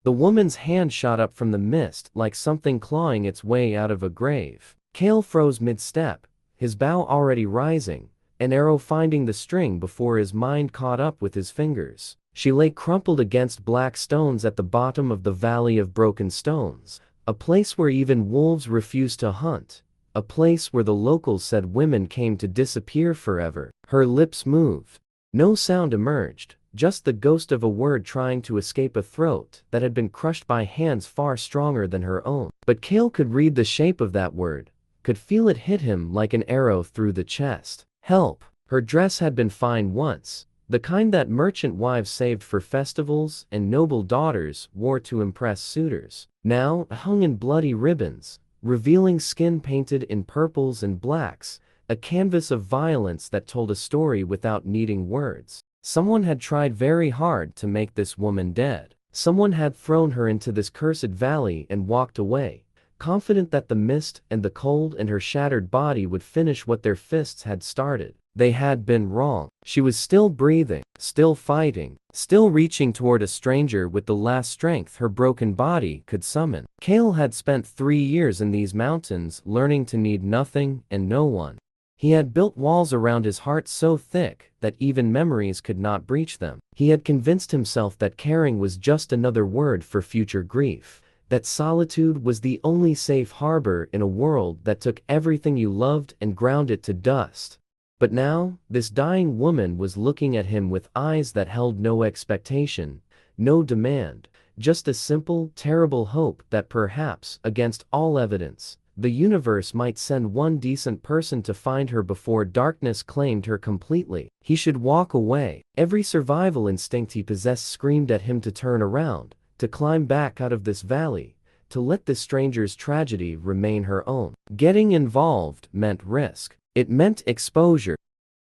The woman's hand shot up from the mist like something clawing its way out of a grave. Cale froze mid-step, his bow already rising, an arrow finding the string before his mind caught up with his fingers. She lay crumpled against black stones at the bottom of the Valley of Broken Stones, a place where even wolves refused to hunt, a place where the locals said women came to disappear forever. Her lips moved. No sound emerged, just the ghost of a word trying to escape a throat that had been crushed by hands far stronger than her own. But Cale could read the shape of that word, could feel it hit him like an arrow through the chest. Help. Her dress had been fine once, the kind that merchant wives saved for festivals and noble daughters wore to impress suitors. Now, hung in bloody ribbons, revealing skin painted in purples and blacks, a canvas of violence that told a story without needing words. Someone had tried very hard to make this woman dead. Someone had thrown her into this cursed valley and walked away, confident that the mist and the cold and her shattered body would finish what their fists had started. They had been wrong. She was still breathing, still fighting, still reaching toward a stranger with the last strength her broken body could summon. Cale had spent 3 years in these mountains learning to need nothing and no one. He had built walls around his heart so thick that even memories could not breach them. He had convinced himself that caring was just another word for future grief, that solitude was the only safe harbor in a world that took everything you loved and ground it to dust. But now, this dying woman was looking at him with eyes that held no expectation, no demand, just a simple, terrible hope that perhaps, against all evidence, the universe might send one decent person to find her before darkness claimed her completely. He should walk away. Every survival instinct he possessed screamed at him to turn around, to climb back out of this valley, to let this stranger's tragedy remain her own. Getting involved meant risk. It meant exposure.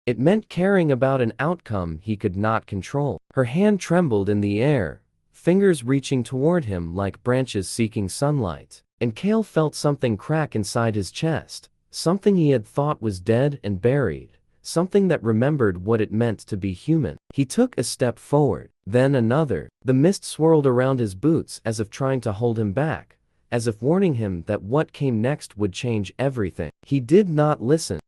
It meant caring about an outcome he could not control. Her hand trembled in the air, fingers reaching toward him like branches seeking sunlight. And Cale felt something crack inside his chest, something he had thought was dead and buried, something that remembered what it meant to be human. He took a step forward, then another. The mist swirled around his boots as if trying to hold him back, as if warning him that what came next would change everything. He did not listen.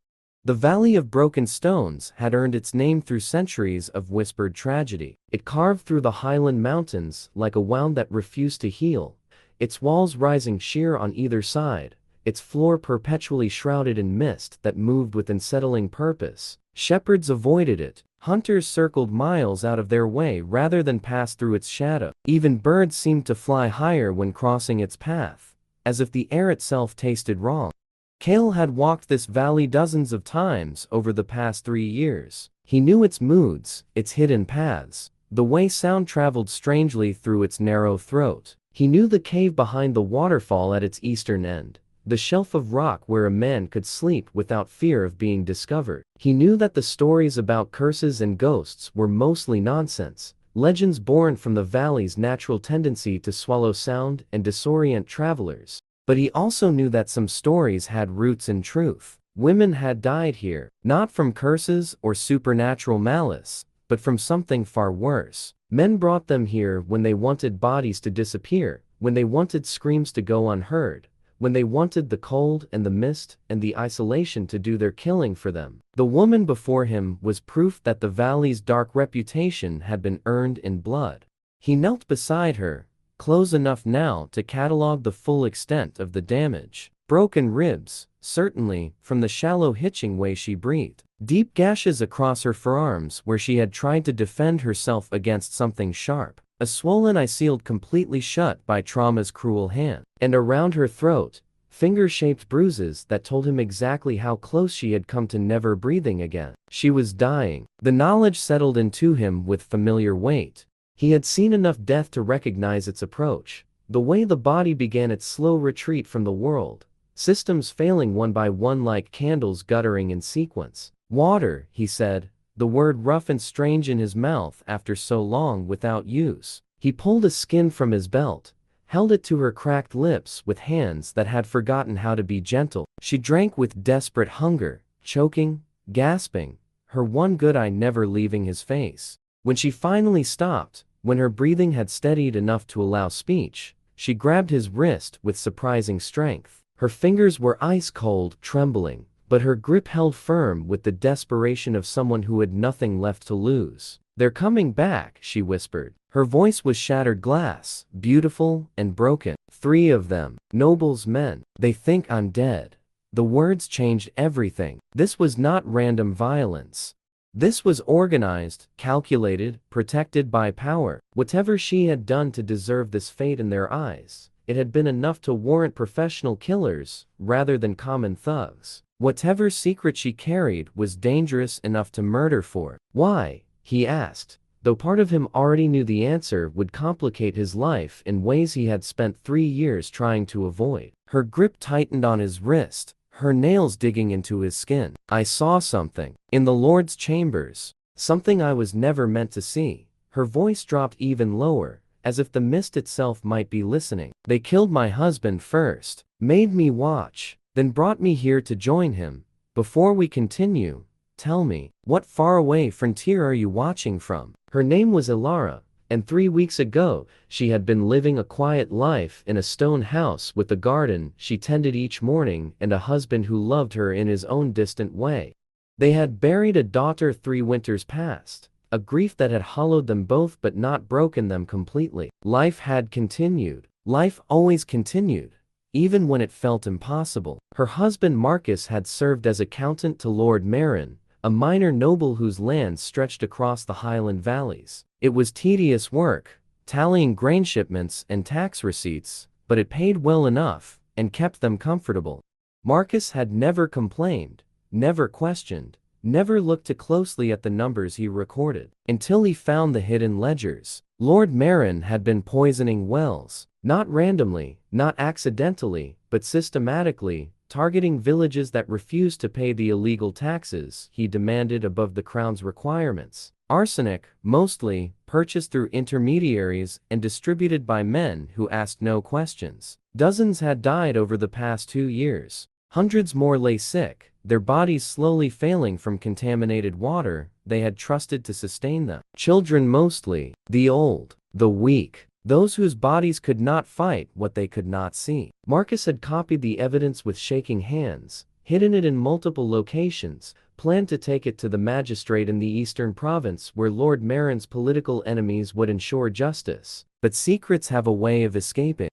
The Valley of Broken Stones had earned its name through centuries of whispered tragedy. It carved through the highland mountains like a wound that refused to heal, its walls rising sheer on either side, its floor perpetually shrouded in mist that moved with unsettling purpose. Shepherds avoided it. Hunters circled miles out of their way rather than pass through its shadow. Even birds seemed to fly higher when crossing its path, as if the air itself tasted wrong. Cale had walked this valley dozens of times over the past 3 years. He knew its moods, its hidden paths, the way sound traveled strangely through its narrow throat. He knew the cave behind the waterfall at its eastern end, the shelf of rock where a man could sleep without fear of being discovered. He knew that the stories about curses and ghosts were mostly nonsense, legends born from the valley's natural tendency to swallow sound and disorient travelers. But he also knew that some stories had roots in truth. Women had died here, not from curses or supernatural malice, but from something far worse. Men brought them here when they wanted bodies to disappear, when they wanted screams to go unheard, when they wanted the cold and the mist and the isolation to do their killing for them. The woman before him was proof that the valley's dark reputation had been earned in blood. He knelt beside her, close enough now to catalog the full extent of the damage. Broken ribs, certainly, from the shallow hitching way she breathed. Deep gashes across her forearms where she had tried to defend herself against something sharp. A swollen eye sealed completely shut by trauma's cruel hand. And around her throat, finger-shaped bruises that told him exactly how close she had come to never breathing again. She was dying. The knowledge settled into him with familiar weight. He had seen enough death to recognize its approach, the way the body began its slow retreat from the world, systems failing one by one like candles guttering in sequence. Water, he said, the word rough and strange in his mouth after so long without use. He pulled a skin from his belt, held it to her cracked lips with hands that had forgotten how to be gentle. She drank with desperate hunger, choking, gasping, her one good eye never leaving his face. When she finally stopped, When her breathing had steadied enough to allow speech, she grabbed his wrist with surprising strength. Her fingers were ice-cold, trembling, but her grip held firm with the desperation of someone who had nothing left to lose. "They're coming back," she whispered. Her voice was shattered glass, beautiful and broken. "3 of them, Noble's men. They think I'm dead." The words changed everything. This was not random violence. This was organized, calculated, protected by power. Whatever she had done to deserve this fate in their eyes, it had been enough to warrant professional killers rather than common thugs. Whatever secret she carried was dangerous enough to murder for. "Why?" he asked, though part of him already knew the answer would complicate his life in ways he had spent 3 years trying to avoid. Her grip tightened on his wrist, her nails digging into his skin. "I saw something. In the Lord's chambers. Something I was never meant to see." Her voice dropped even lower, as if the mist itself might be listening. "They killed my husband first, made me watch, then brought me here to join him. Before we continue, tell me, what faraway frontier are you watching from?" Her name was Ilara, and 3 weeks ago, she had been living a quiet life in a stone house with a garden she tended each morning and a husband who loved her in his own distant way. They had buried a daughter 3 winters past, a grief that had hollowed them both but not broken them completely. Life had continued. Life always continued, even when it felt impossible. Her husband Marcus had served as accountant to Lord Marin, a minor noble whose lands stretched across the highland valleys. It was tedious work, tallying grain shipments and tax receipts, but it paid well enough and kept them comfortable. Marcus had never complained, never questioned, never looked too closely at the numbers he recorded, until he found the hidden ledgers. Lord Marin had been poisoning wells, not randomly, not accidentally, but systematically, targeting villages that refused to pay the illegal taxes he demanded above the crown's requirements. Arsenic, mostly, purchased through intermediaries and distributed by men who asked no questions. Dozens had died over the past 2 years. Hundreds more lay sick, their bodies slowly failing from contaminated water they had trusted to sustain them. Children mostly, the old, the weak, those whose bodies could not fight what they could not see. Marcus had copied the evidence with shaking hands, hidden it in multiple locations, planned to take it to the magistrate in the eastern province where Lord Marin's political enemies would ensure justice. But secrets have a way of escaping.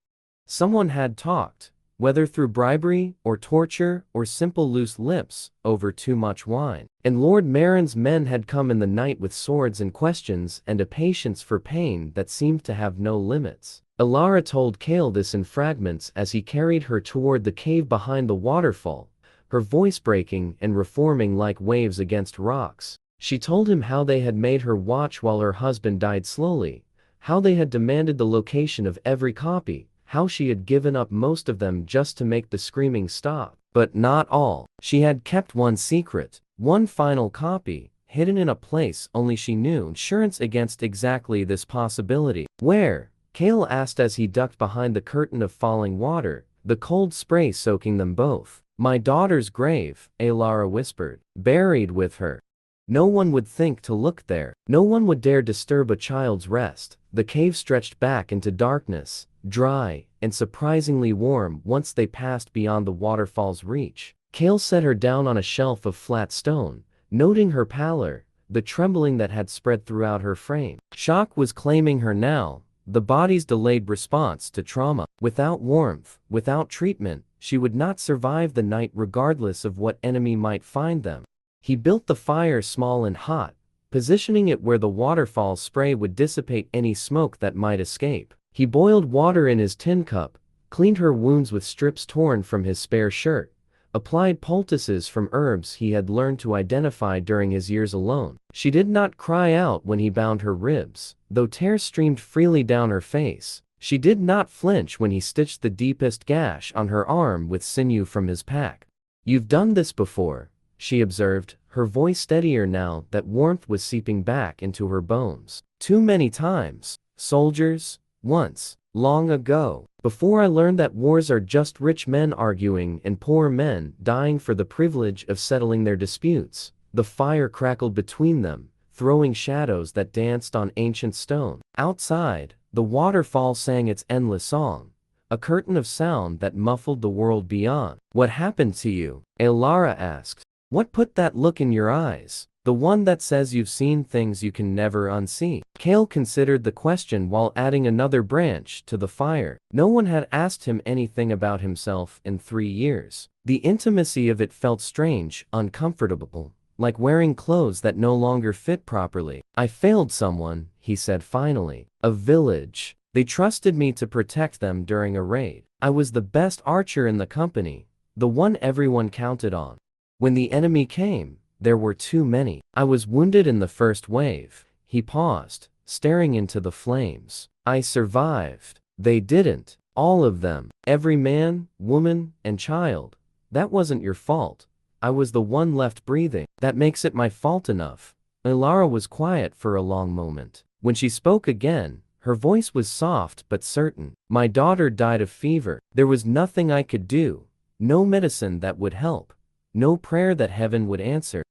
Someone had talked, whether through bribery or torture or simple loose lips, over too much wine. And Lord Marin's men had come in the night with swords and questions and a patience for pain that seemed to have no limits. Ilara told Kale this in fragments as he carried her toward the cave behind the waterfall, her voice breaking and reforming like waves against rocks. She told him how they had made her watch while her husband died slowly, how they had demanded the location of every copy, how she had given up most of them just to make the screaming stop. But not all. She had kept one secret, one final copy, hidden in a place only she knew. Insurance against exactly this possibility. "Where?" Kale asked as he ducked behind the curtain of falling water, the cold spray soaking them both. "My daughter's grave," Ilara whispered. "Buried with her. No one would think to look there. No one would dare disturb a child's rest." The cave stretched back into darkness, dry and surprisingly warm once they passed beyond the waterfall's reach. Kale set her down on a shelf of flat stone, noting her pallor, the trembling that had spread throughout her frame. Shock was claiming her now, the body's delayed response to trauma. Without warmth, without treatment, she would not survive the night regardless of what enemy might find them. He built the fire small and hot, positioning it where the waterfall spray would dissipate any smoke that might escape. He boiled water in his tin cup, cleaned her wounds with strips torn from his spare shirt, applied poultices from herbs he had learned to identify during his years alone. She did not cry out when he bound her ribs, though tears streamed freely down her face. She did not flinch when he stitched the deepest gash on her arm with sinew from his pack. "You've done this before," she observed, her voice steadier now that warmth was seeping back into her bones. "Too many times. Soldiers. Once. Long ago. Before I learned that wars are just rich men arguing and poor men dying for the privilege of settling their disputes." The fire crackled between them, throwing shadows that danced on ancient stone. Outside, the waterfall sang its endless song, a curtain of sound that muffled the world beyond. "What happened to you?" Elara asked. "What put that look in your eyes? The one that says you've seen things you can never unsee." Kale considered the question while adding another branch to the fire. No one had asked him anything about himself in 3 years. The intimacy of it felt strange, uncomfortable, like wearing clothes that no longer fit properly. "I failed someone," he said finally. "A village. They trusted me to protect them during a raid. I was the best archer in the company, the one everyone counted on. When the enemy came, there were too many. I was wounded in the first wave." He paused, staring into the flames. "I survived. They didn't. All of them. Every man, woman, and child. That wasn't your fault. I was the one left breathing. That makes it my fault enough." Elara was quiet for a long moment. When she spoke again, her voice was soft but certain. "My daughter died of fever. There was nothing I could do. No medicine that would help. No prayer that heaven would answer.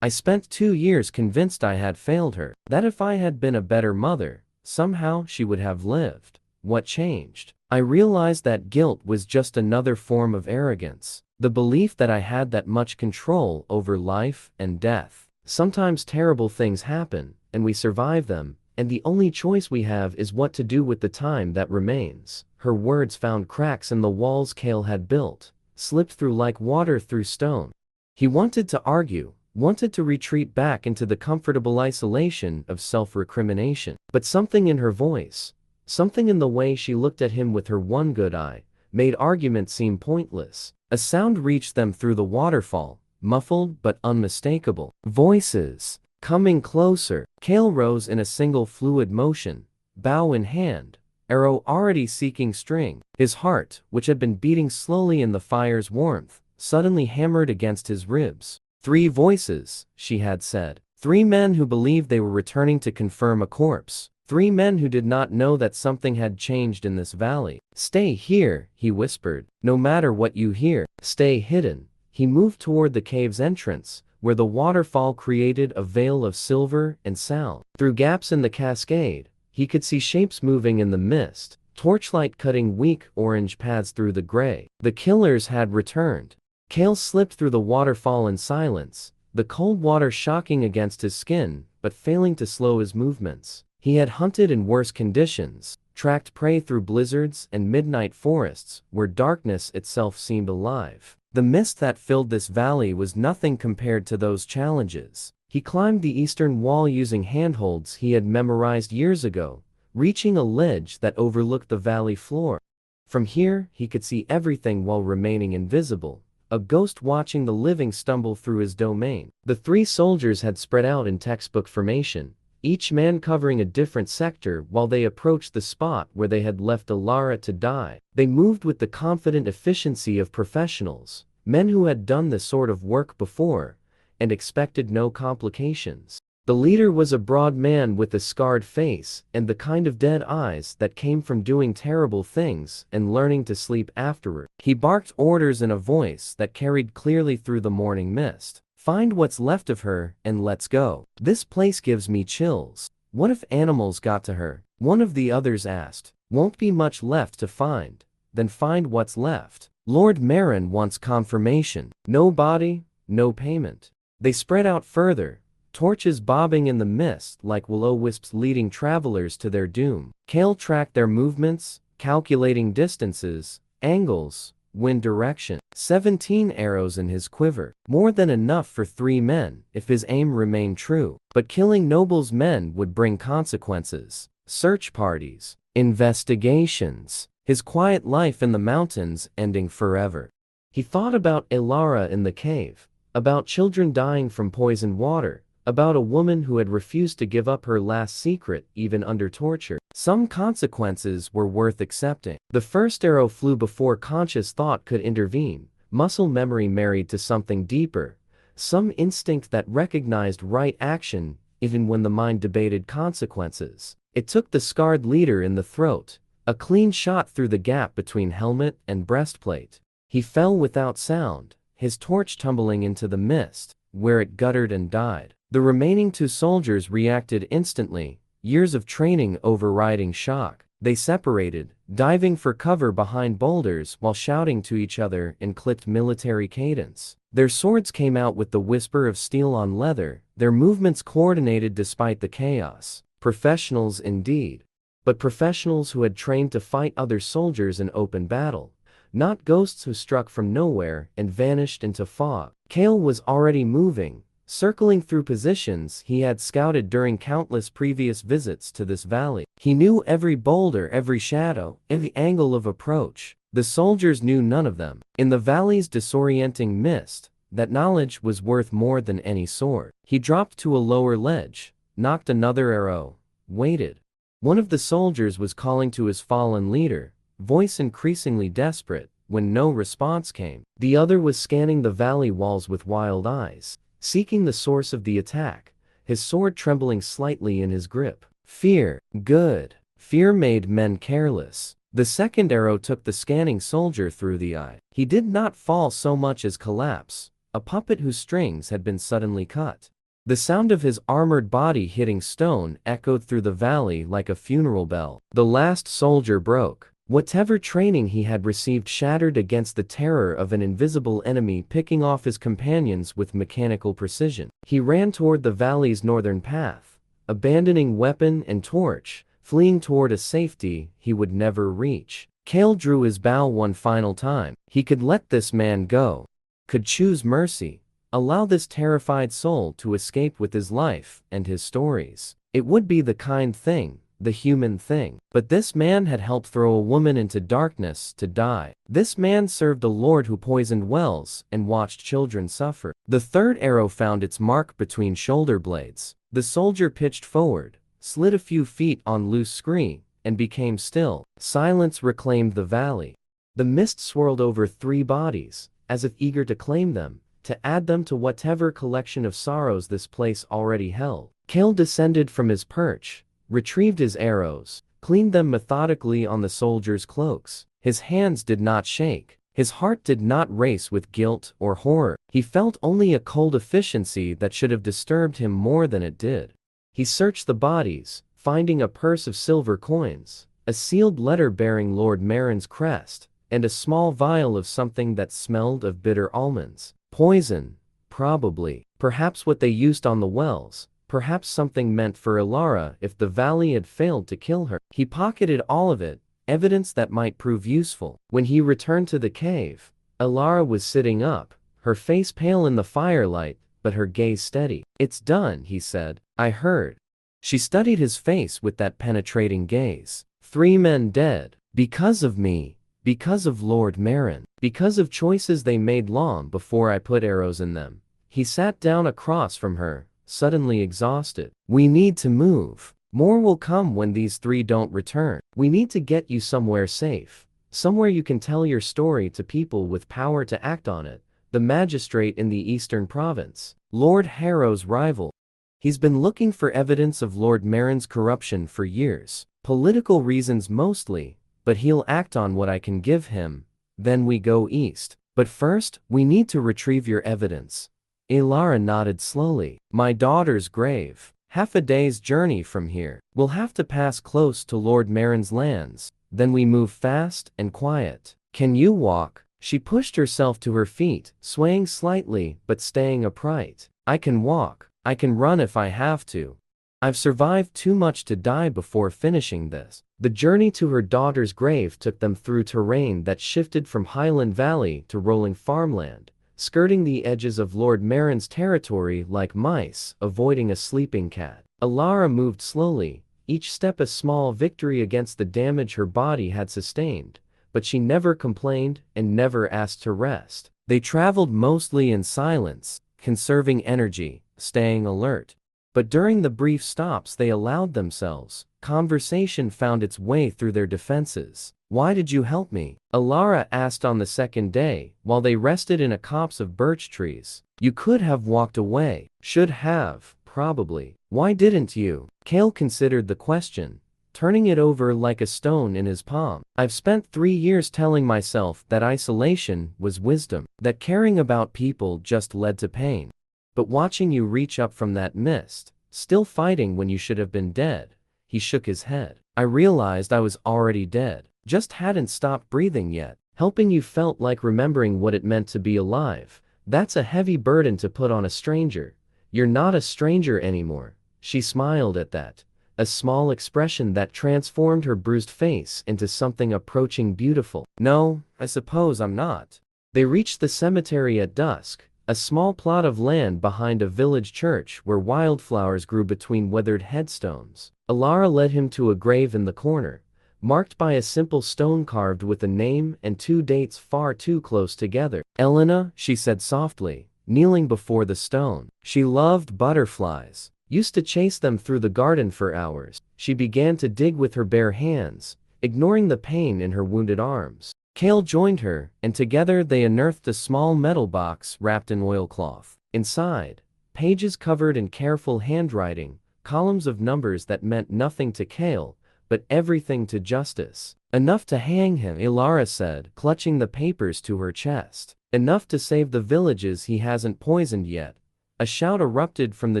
I spent 2 years convinced I had failed her, that if I had been a better mother, somehow she would have lived. What changed? I realized that guilt was just another form of arrogance. The belief that I had that much control over life and death. Sometimes terrible things happen, and we survive them, and the only choice we have is what to do with the time that remains." Her words found cracks in the walls Kale had built, slipped through like water through stone. He wanted to argue, wanted to retreat back into the comfortable isolation of self-recrimination. But something in her voice, something in the way she looked at him with her one good eye, made argument seem pointless. A sound reached them through the waterfall, muffled but unmistakable. Voices. Coming closer. Kale rose in a single fluid motion, bow in hand, arrow already seeking string. His heart, which had been beating slowly in the fire's warmth, suddenly hammered against his ribs. 3 voices, she had said. 3 men who believed they were returning to confirm a corpse. 3 men who did not know that something had changed in this valley. "Stay here," he whispered. "No matter what you hear, stay hidden." He moved toward the cave's entrance, where the waterfall created a veil of silver and sound. Through gaps in the cascade, he could see shapes moving in the mist, torchlight cutting weak orange paths through the gray. The killers had returned. Kale slipped through the waterfall in silence, the cold water shocking against his skin, but failing to slow his movements. He had hunted in worse conditions, tracked prey through blizzards and midnight forests, where darkness itself seemed alive. The mist that filled this valley was nothing compared to those challenges. He climbed the eastern wall using handholds he had memorized years ago, reaching a ledge that overlooked the valley floor. From here, he could see everything while remaining invisible. A ghost watching the living stumble through his domain. The 3 soldiers had spread out in textbook formation, each man covering a different sector while they approached the spot where they had left Elara to die. They moved with the confident efficiency of professionals, men who had done this sort of work before, and expected no complications. The leader was a broad man with a scarred face and the kind of dead eyes that came from doing terrible things and learning to sleep afterward. He barked orders in a voice that carried clearly through the morning mist. "Find what's left of her and let's go. This place gives me chills." "What if animals got to her?" one of the others asked. "Won't be much left to find." "Then find what's left. Lord Marin wants confirmation." "No body, no payment." They spread out further, torches bobbing in the mist like will-o-wisps leading travelers to their doom. Kale tracked their movements, calculating distances, angles, wind direction. 17 arrows in his quiver. More than enough for 3 men, if his aim remained true. But killing Noble's men would bring consequences. Search parties, investigations, his quiet life in the mountains ending forever. He thought about Elara in the cave, about children dying from poisoned water, about a woman who had refused to give up her last secret even under torture. Some consequences were worth accepting. The first arrow flew before conscious thought could intervene, muscle memory married to something deeper, some instinct that recognized right action even when the mind debated consequences. It took the scarred leader in the throat, a clean shot through the gap between helmet and breastplate. He fell without sound, his torch tumbling into the mist, where it guttered and died. The remaining two soldiers reacted instantly, years of training overriding shock. They separated, diving for cover behind boulders while shouting to each other in clipped military cadence. Their swords came out with the whisper of steel on leather, their movements coordinated despite the chaos. Professionals indeed. But professionals who had trained to fight other soldiers in open battle. Not ghosts who struck from nowhere and vanished into fog. Kale was already moving, circling through positions he had scouted during countless previous visits to this valley. He knew every boulder, every shadow, every angle of approach. The soldiers knew none of them. In the valley's disorienting mist, that knowledge was worth more than any sword. He dropped to a lower ledge, knocked another arrow, waited. One of the soldiers was calling to his fallen leader, voice increasingly desperate, when no response came. The other was scanning the valley walls with wild eyes, seeking the source of the attack, his sword trembling slightly in his grip. Fear, good. Fear made men careless. The second arrow took the scanning soldier through the eye. He did not fall so much as collapse, a puppet whose strings had been suddenly cut. The sound of his armored body hitting stone echoed through the valley like a funeral bell. The last soldier broke. Whatever training he had received shattered against the terror of an invisible enemy picking off his companions with mechanical precision. He ran toward the valley's northern path, abandoning weapon and torch, fleeing toward a safety he would never reach. Kale drew his bow one final time. He could let this man go, could choose mercy, allow this terrified soul to escape with his life and his stories. It would be the kind thing, the human thing. But this man had helped throw a woman into darkness to die. This man served a lord who poisoned wells and watched children suffer. The third arrow found its mark between shoulder blades. The soldier pitched forward, slid a few feet on loose scree, and became still. Silence reclaimed the valley. The mist swirled over three bodies, as if eager to claim them, to add them to whatever collection of sorrows this place already held. Kale descended from his perch, retrieved his arrows, cleaned them methodically on the soldiers' cloaks. His hands did not shake. His heart did not race with guilt or horror. He felt only a cold efficiency that should have disturbed him more than it did. He searched the bodies, finding a purse of silver coins, a sealed letter bearing Lord Marin's crest, and a small vial of something that smelled of bitter almonds. Poison, probably. Perhaps what they used on the wells. Perhaps something meant for Ilara if the valley had failed to kill her. He pocketed all of it, evidence that might prove useful. When he returned to the cave, Ilara was sitting up, her face pale in the firelight, but her gaze steady. "It's done," he said. "I heard." She studied his face with that penetrating gaze. "3 men dead. Because of me. Because of Lord Marin. Because of choices they made long before I put arrows in them." He sat down across from her, suddenly exhausted. "We need to move. More will come when these 3 don't return. We need to get you somewhere safe. Somewhere you can tell your story to people with power to act on it." The magistrate in the eastern province, Lord Harrow's rival. He's been looking for evidence of Lord Marin's corruption for years. Political reasons mostly, but he'll act on what I can give him. Then we go east. But first, we need to retrieve your evidence. Ilara nodded slowly. "My daughter's grave. Half a day's journey from here. We'll have to pass close to Lord Marin's lands. Then we move fast and quiet. Can you walk?" She pushed herself to her feet, swaying slightly but staying upright. "I can walk. I can run if I have to. I've survived too much to die before finishing this." The journey to her daughter's grave took them through terrain that shifted from highland valley to rolling farmland, skirting the edges of Lord Marin's territory like mice avoiding a sleeping cat. Ilara moved slowly, each step a small victory against the damage her body had sustained, but she never complained and never asked to rest. They traveled mostly in silence, conserving energy, staying alert. But during the brief stops they allowed themselves, conversation found its way through their defenses. "Why did you help me?" Ilara asked on the second day, while they rested in a copse of birch trees. "You could have walked away." "Should have, probably. Why didn't you?" Kale considered the question, turning it over like a stone in his palm. "I've spent 3 years telling myself that isolation was wisdom, that caring about people just led to pain. but watching you reach up from that mist, still fighting when you should have been dead." He shook his head. "I realized I was already dead. Just hadn't stopped breathing yet. Helping you felt like remembering what it meant to be alive. That's a heavy burden to put on a stranger." "You're not a stranger anymore." She smiled at that, a small expression that transformed her bruised face into something approaching beautiful. "No, I suppose I'm not." They reached the cemetery at dusk, a small plot of land behind a village church where wildflowers grew between weathered headstones. Alara led him to a grave in the corner, marked by a simple stone carved with a name and 2 dates far too close together. "Elena," she said softly, kneeling before the stone. She loved butterflies, used to chase them through the garden for hours. She began to dig with her bare hands, ignoring the pain in her wounded arms. Kale joined her, and together they unearthed a small metal box wrapped in oilcloth. Inside, pages covered in careful handwriting, columns of numbers that meant nothing to Kale, but everything to Justice. "Enough to hang him," Ilara said, clutching the papers to her chest. "Enough to save the villages he hasn't poisoned yet." A shout erupted from the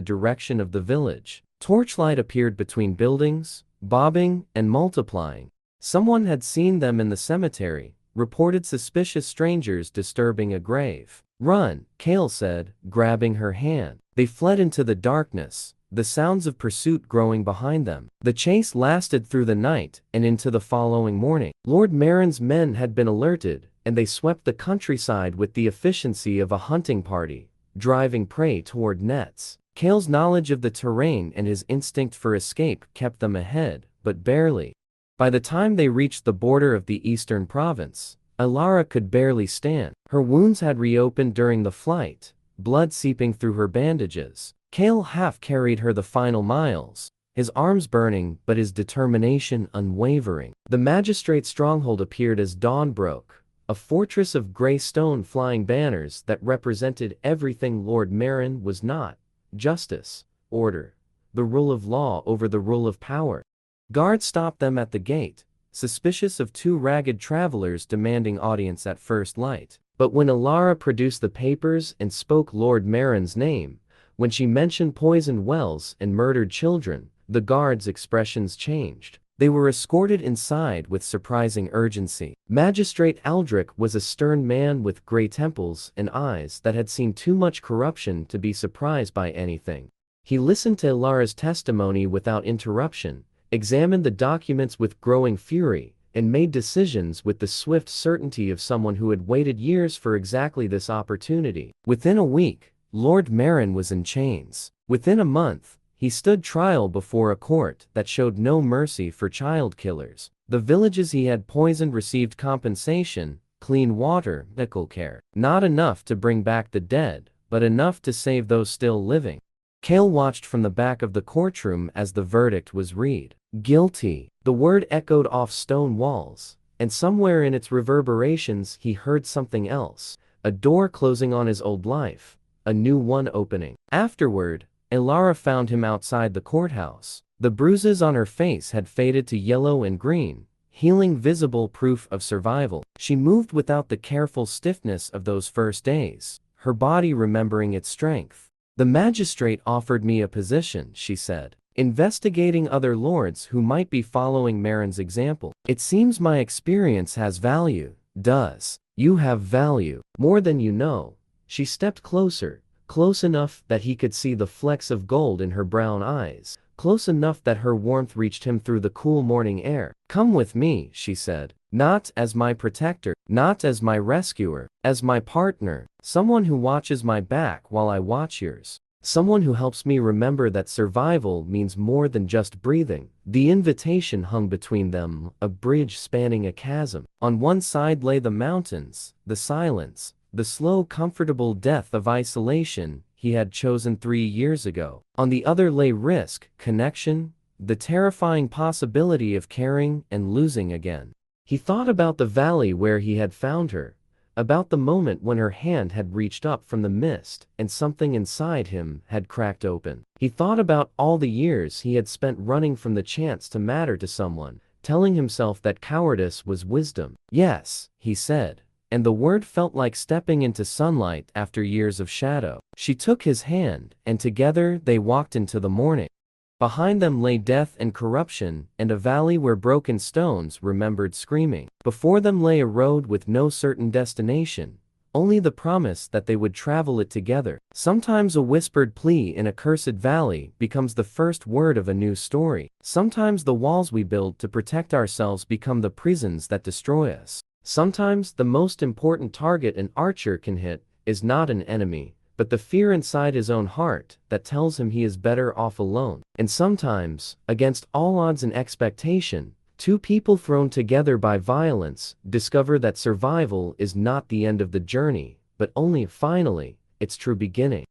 direction of the village. Torchlight appeared between buildings, bobbing and multiplying. Someone had seen them in the cemetery, reported suspicious strangers disturbing a grave. "Run," Kale said, grabbing her hand. They fled into the darkness, the sounds of pursuit growing behind them. The chase lasted through the night and into the following morning. Lord Marin's men had been alerted, and they swept the countryside with the efficiency of a hunting party, driving prey toward nets. Kale's knowledge of the terrain and his instinct for escape kept them ahead, but barely. By the time they reached the border of the eastern province, Ilara could barely stand. Her wounds had reopened during the flight, blood seeping through her bandages. Kale half carried her the final miles, his arms burning but his determination unwavering. The magistrate's stronghold appeared as dawn broke, a fortress of gray stone flying banners that represented everything Lord Marin was not: justice, order, the rule of law over the rule of power. Guards stopped them at the gate, suspicious of 2 ragged travelers demanding audience at first light. But when Ilara produced the papers and spoke Lord Marin's name, when she mentioned poisoned wells and murdered children, the guards' expressions changed. They were escorted inside with surprising urgency. Magistrate Aldrich was a stern man with gray temples and eyes that had seen too much corruption to be surprised by anything. He listened to Ilara's testimony without interruption, examined the documents with growing fury, and made decisions with the swift certainty of someone who had waited years for exactly this opportunity. Within a week, Lord Marin was in chains. Within a month, he stood trial before a court that showed no mercy for child killers. The villages he had poisoned received compensation, clean water, medical care. Not enough to bring back the dead, but enough to save those still living. Kale watched from the back of the courtroom as the verdict was read. Guilty. The word echoed off stone walls, and somewhere in its reverberations he heard something else: a door closing on his old life, a new one opening. Afterward, Ilara found him outside the courthouse. The bruises on her face had faded to yellow and green, healing visible proof of survival. She moved without the careful stiffness of those first days, her body remembering its strength. "The magistrate offered me a position," she said, "investigating other lords who might be following Marin's example. It seems my experience has value." "Does?" "You have value. More than you know." She stepped closer, close enough that he could see the flecks of gold in her brown eyes, close enough that her warmth reached him through the cool morning air. "Come with me," she said. "Not as my protector, not as my rescuer, as my partner, someone who watches my back while I watch yours. Someone who helps me remember that survival means more than just breathing." The invitation hung between them, a bridge spanning a chasm. On one side lay the mountains, the silence, the slow, comfortable death of isolation he had chosen 3 years ago. On the other lay risk, connection, the terrifying possibility of caring and losing again. He thought about the valley where he had found her, about the moment when her hand had reached up from the mist and something inside him had cracked open. He thought about all the years he had spent running from the chance to matter to someone, telling himself that cowardice was wisdom. "Yes," he said, and the word felt like stepping into sunlight after years of shadow. She took his hand, and together they walked into the morning. Behind them lay death and corruption, and a valley where broken stones remembered screaming. Before them lay a road with no certain destination, only the promise that they would travel it together. Sometimes a whispered plea in a cursed valley becomes the first word of a new story. Sometimes the walls we build to protect ourselves become the prisons that destroy us. Sometimes the most important target an archer can hit is not an enemy, but the fear inside his own heart that tells him he is better off alone. And sometimes, against all odds and expectation, two people thrown together by violence discover that survival is not the end of the journey, but only, finally, its true beginning.